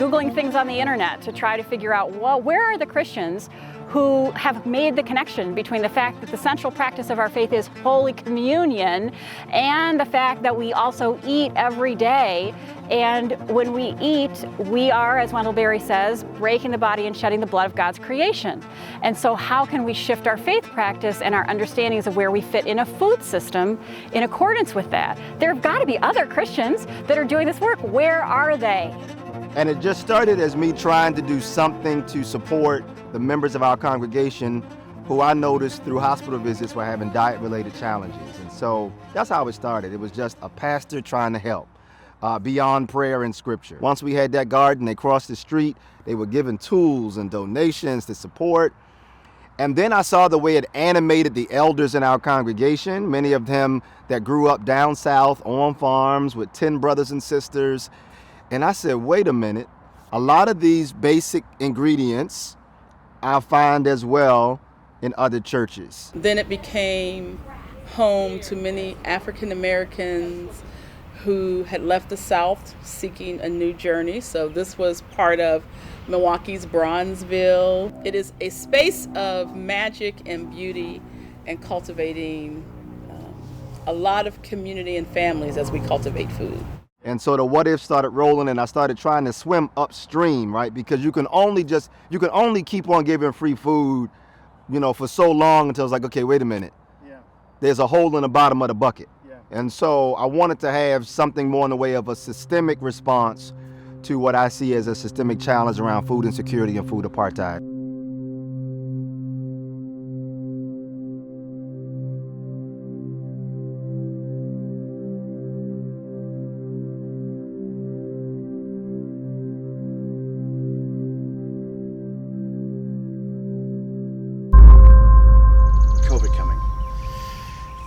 Googling things on the internet to try to figure out, well, where are the Christians who have made the connection between the fact that the central practice of our faith is Holy Communion and the fact that we also eat every day. And when we eat, we are, as Wendell Berry says, breaking the body and shedding the blood of God's creation. And so how can we shift our faith practice and our understandings of where we fit in a food system in accordance with that? There have got to be other Christians that are doing this work. Where are they? And it just started as me trying to do something to support the members of our congregation who I noticed through hospital visits were having diet-related challenges. And so that's how it started. It was just a pastor trying to help beyond prayer and scripture. Once we had that garden, they crossed the street, they were given tools and donations to support. And then I saw the way it animated the elders in our congregation, many of them that grew up down south on farms with 10 brothers and sisters. And I said, wait a minute, a lot of these basic ingredients I find as well in other churches. Then it became home to many African Americans who had left the South seeking a new journey. So this was part of Milwaukee's Bronzeville. It is a space of magic and beauty and cultivating a lot of community and families as we cultivate food. And so the what if started rolling, and I started trying to swim upstream, right? Because you can only keep on giving free food, for so long until it's like, okay, wait a minute. Yeah. There's a hole in the bottom of the bucket. Yeah. And so I wanted to have something more in the way of a systemic response to what I see as a systemic challenge around food insecurity and food apartheid.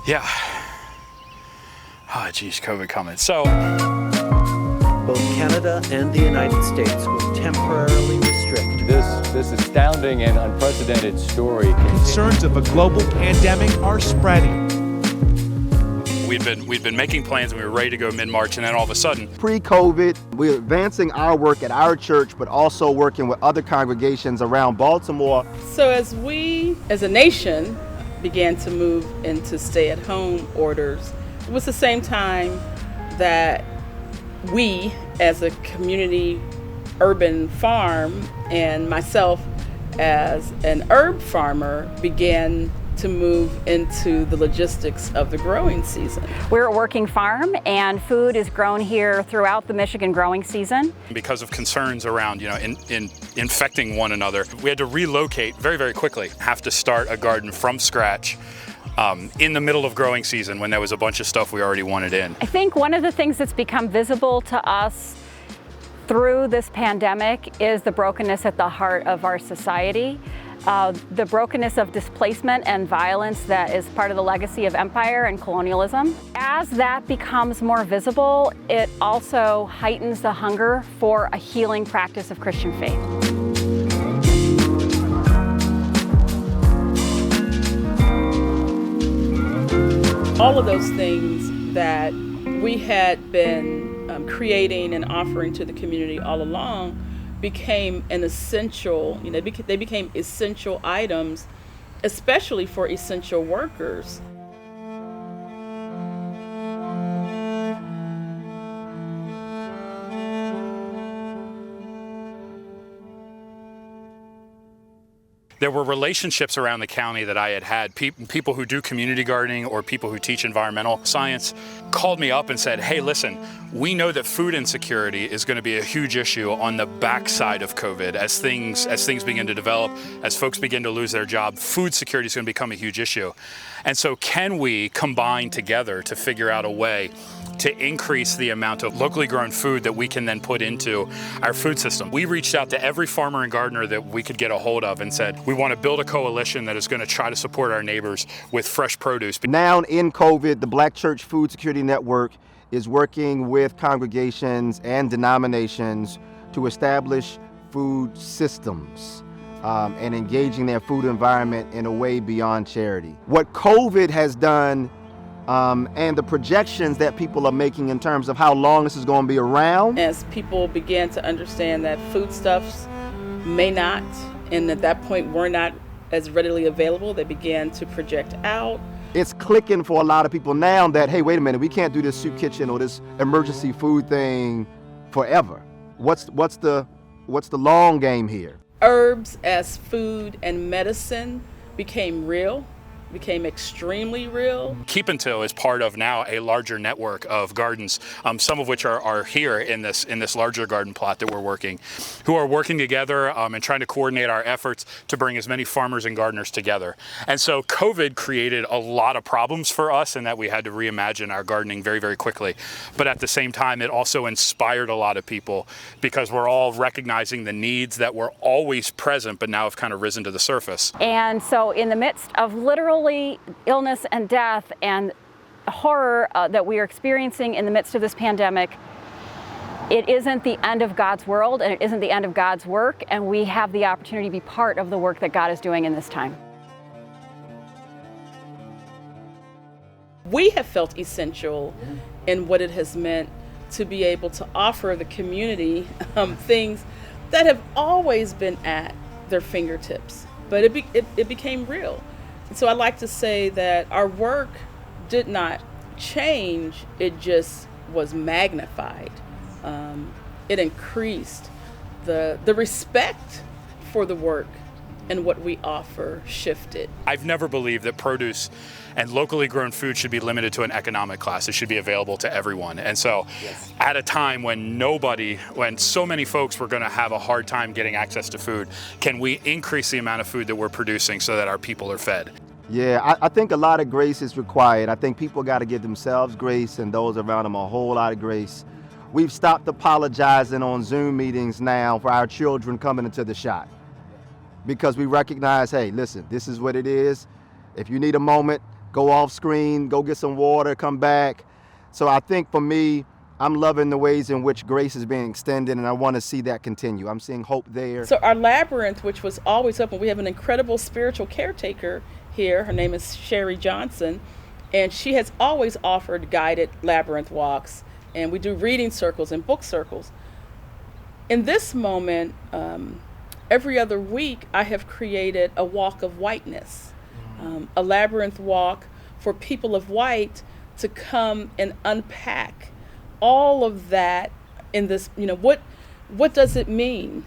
Yeah. Oh, geez, COVID coming. So, both Canada and the United States will temporarily restrict this astounding and unprecedented story. Concerns of a global pandemic are spreading. We'd been making plans and we were ready to go mid-March, and then all of a sudden, pre-COVID, we're advancing our work at our church, but also working with other congregations around Baltimore. So as we, as a nation, began to move into stay-at-home orders, it was the same time that we, as a community urban farm, and myself as an herb farmer, began to move into the logistics of the growing season. We're a working farm, and food is grown here throughout the Michigan growing season. Because of concerns around, infecting one another, we had to relocate very, very quickly. Have to start a garden from scratch in the middle of growing season when there was a bunch of stuff we already wanted in. I think one of the things that's become visible to us through this pandemic is the brokenness at the heart of our society. The brokenness of displacement and violence that is part of the legacy of empire and colonialism. As that becomes more visible, it also heightens the hunger for a healing practice of Christian faith. All of those things that we had been creating and offering to the community all along became an essential, they became essential items, especially for essential workers. There were relationships around the county that I had. People who do community gardening or people who teach environmental science called me up and said, hey, listen, we know that food insecurity is going to be a huge issue on the backside of COVID. As things begin to develop, as folks begin to lose their job, food security is going to become a huge issue. And so can we combine together to figure out a way to increase the amount of locally grown food that we can then put into our food system? We reached out to every farmer and gardener that we could get a hold of and said, we want to build a coalition that is going to try to support our neighbors with fresh produce. Now in COVID, the Black Church Food Security Network is working with congregations and denominations to establish food systems and engaging their food environment in a way beyond charity. What COVID has done and the projections that people are making in terms of how long this is going to be around. As people began to understand that foodstuffs may not, and at that point were not as readily available, they began to project out. It's clicking for a lot of people now that, hey, wait a minute, we can't do this soup kitchen or this emergency food thing forever. What's the long game here? Herbs as food and medicine became real, became extremely real. Keep and Till is part of now a larger network of gardens, some of which are here in this larger garden plot that we're working, who are working together and trying to coordinate our efforts to bring as many farmers and gardeners together. And so COVID created a lot of problems for us in that we had to reimagine our gardening very, very quickly. But at the same time, it also inspired a lot of people because we're all recognizing the needs that were always present but now have kind of risen to the surface. And so in the midst of literally illness and death and horror that we are experiencing in the midst of this pandemic, it isn't the end of God's world and it isn't the end of God's work, and we have the opportunity to be part of the work that God is doing in this time. We have felt essential in what it has meant to be able to offer the community things that have always been at their fingertips, but it became real. So I like to say that our work did not change, it just was magnified. It increased. The respect for the work and what we offer shifted. I've never believed that produce and locally grown food should be limited to an economic class. It should be available to everyone. And so at a time when so many folks were gonna have a hard time getting access to food, can we increase the amount of food that we're producing so that our people are fed? Yeah, I think a lot of grace is required. I think people got to give themselves grace and those around them a whole lot of grace. We've stopped apologizing on Zoom meetings now for our children coming into the shot because we recognize, hey, listen, this is what it is. If you need a moment, go off screen, go get some water, come back. So I think for me, I'm loving the ways in which grace is being extended, and I want to see that continue. I'm seeing hope there. So our labyrinth, which was always open, we have an incredible spiritual caretaker here. Her name is Sherry Johnson, and she has always offered guided labyrinth walks, and we do reading circles and book circles. In this moment, every other week, I have created a walk of whiteness, a labyrinth walk for people of white to come and unpack all of that in this, what does it mean?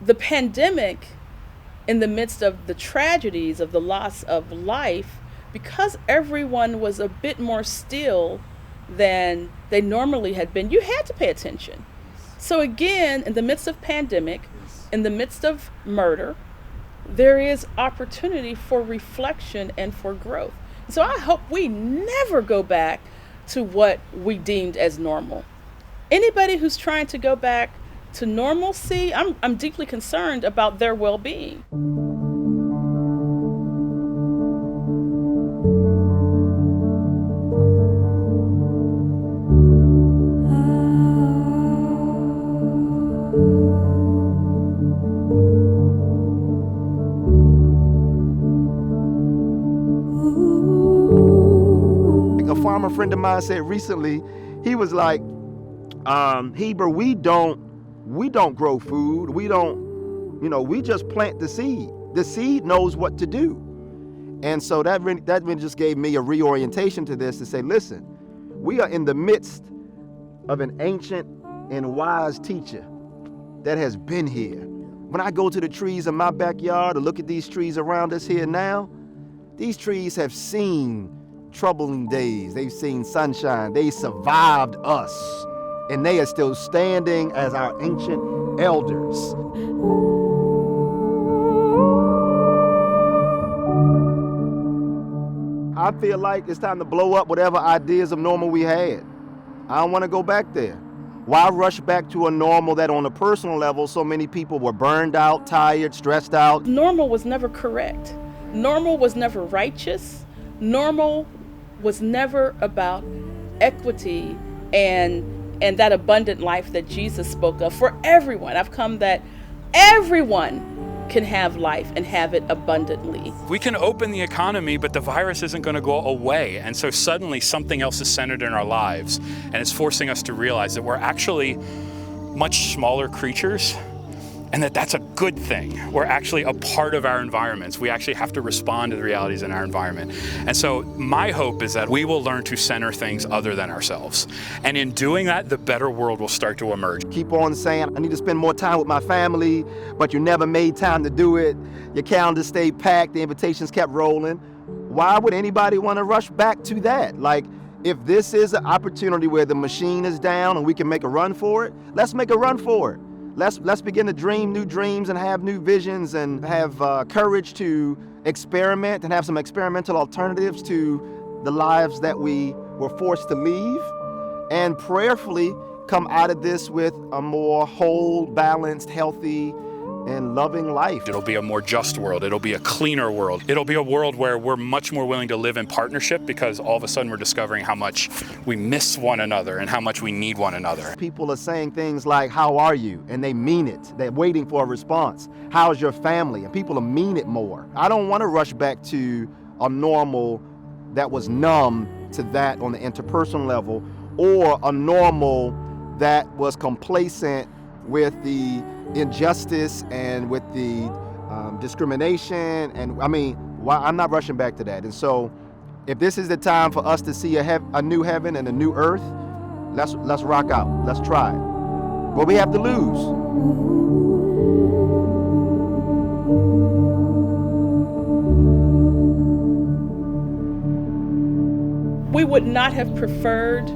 The pandemic, in the midst of the tragedies of the loss of life, because everyone was a bit more still than they normally had been, you had to pay attention. So again, in the midst of pandemic, in the midst of murder, there is opportunity for reflection and for growth. So I hope we never go back to what we deemed as normal. Anybody who's trying to go back to normalcy, I'm deeply concerned about their well-being. A farmer friend of mine said recently, he was like, Heber, we don't grow food. We just plant the seed. The seed knows what to do. And so that really just gave me a reorientation to this to say, listen, we are in the midst of an ancient and wise teacher that has been here. When I go to the trees in my backyard or look at these trees around us here now, these trees have seen troubling days. They've seen sunshine. They survived us. And they are still standing as our ancient elders. I feel like it's time to blow up whatever ideas of normal we had. I don't want to go back there. Why rush back to a normal that on a personal level so many people were burned out, tired, stressed out? Normal was never correct. Normal was never righteous. Normal was never about equity and that abundant life that Jesus spoke of for everyone. I've come that everyone can have life and have it abundantly. We can open the economy, but the virus isn't going to go away. And so suddenly something else is centered in our lives, and it's forcing us to realize that we're actually much smaller creatures, and that's a good thing. We're actually a part of our environments. We actually have to respond to the realities in our environment. And so my hope is that we will learn to center things other than ourselves. And in doing that, the better world will start to emerge. Keep on saying, I need to spend more time with my family, but you never made time to do it. Your calendar stayed packed, the invitations kept rolling. Why would anybody want to rush back to that? Like, if this is an opportunity where the machine is down and we can make a run for it, let's make a run for it. Let's begin to dream new dreams and have new visions and have courage to experiment and have some experimental alternatives to the lives that we were forced to leave, and prayerfully come out of this with a more whole, balanced, healthy, and loving life. It'll be a more just world. It'll be a cleaner world. It'll be a world where we're much more willing to live in partnership, because all of a sudden we're discovering how much we miss one another and how much we need one another. People are saying things like, how are you? And they mean it. They're waiting for a response. How's your family? And people mean it more. I don't want to rush back to a normal that was numb to that on the interpersonal level, or a normal that was complacent with the injustice and with the discrimination. And I mean, I'm not rushing back to that. And so if this is the time for us to see a new heaven and a new earth, let's rock out. Let's try it. What we have to lose? We would not have preferred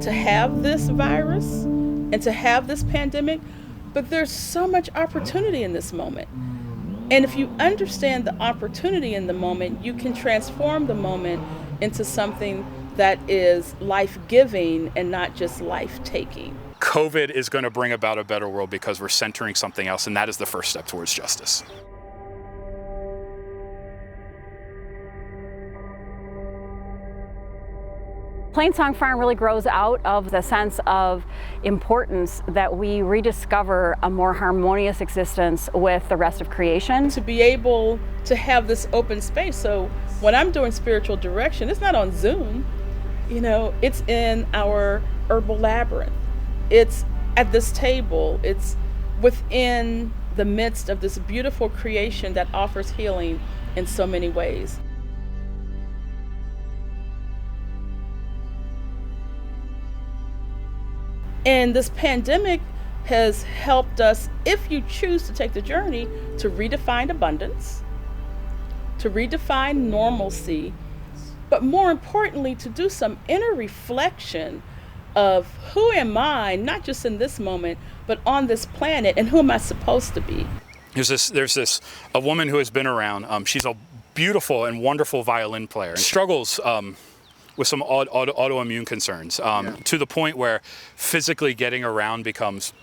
to have this virus and to have this pandemic, but there's so much opportunity in this moment. And if you understand the opportunity in the moment, you can transform the moment into something that is life-giving and not just life-taking. COVID is going to bring about a better world because we're centering something else, and that is the first step towards justice. Plainsong Farm really grows out of the sense of importance that we rediscover a more harmonious existence with the rest of creation. To be able to have this open space. So when I'm doing spiritual direction, it's not on Zoom. It's in our herbal labyrinth. It's at this table. It's within the midst of this beautiful creation that offers healing in so many ways. And this pandemic has helped us, if you choose to take the journey, to redefine abundance, to redefine normalcy, but more importantly, to do some inner reflection of who am I, not just in this moment, but on this planet, and who am I supposed to be? There's a woman who has been around. She's a beautiful and wonderful violin player. Struggles with some autoimmune concerns, to the point where physically getting around becomes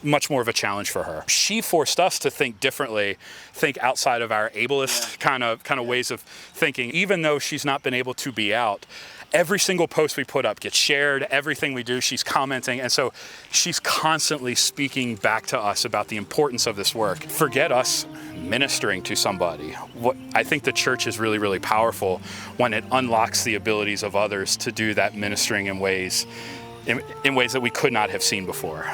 much more of a challenge for her. She forced us to think differently, think outside of our ableist kind of ways of thinking. Even though she's not been able to be out, every single post we put up gets shared. Everything we do, she's commenting. And so she's constantly speaking back to us about the importance of this work. Forget us ministering to somebody. I think the church is really, really powerful when it unlocks the abilities of others to do that ministering in ways that we could not have seen before.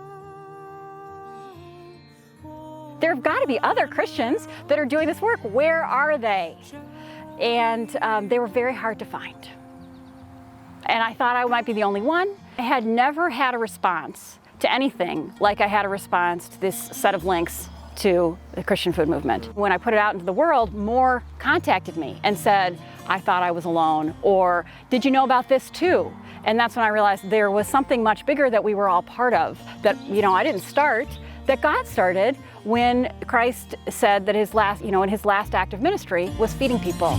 There have got to be other Christians that are doing this work. Where are they? And they were very hard to find. And I thought I might be the only one. I had never had a response to anything like I had a response to this set of links to the Christian food movement. When I put it out into the world, more contacted me and said, I thought I was alone, or did you know about this too? And that's when I realized there was something much bigger that we were all part of, that I didn't start, that God started when Christ said that his last, in his last act of ministry was feeding people.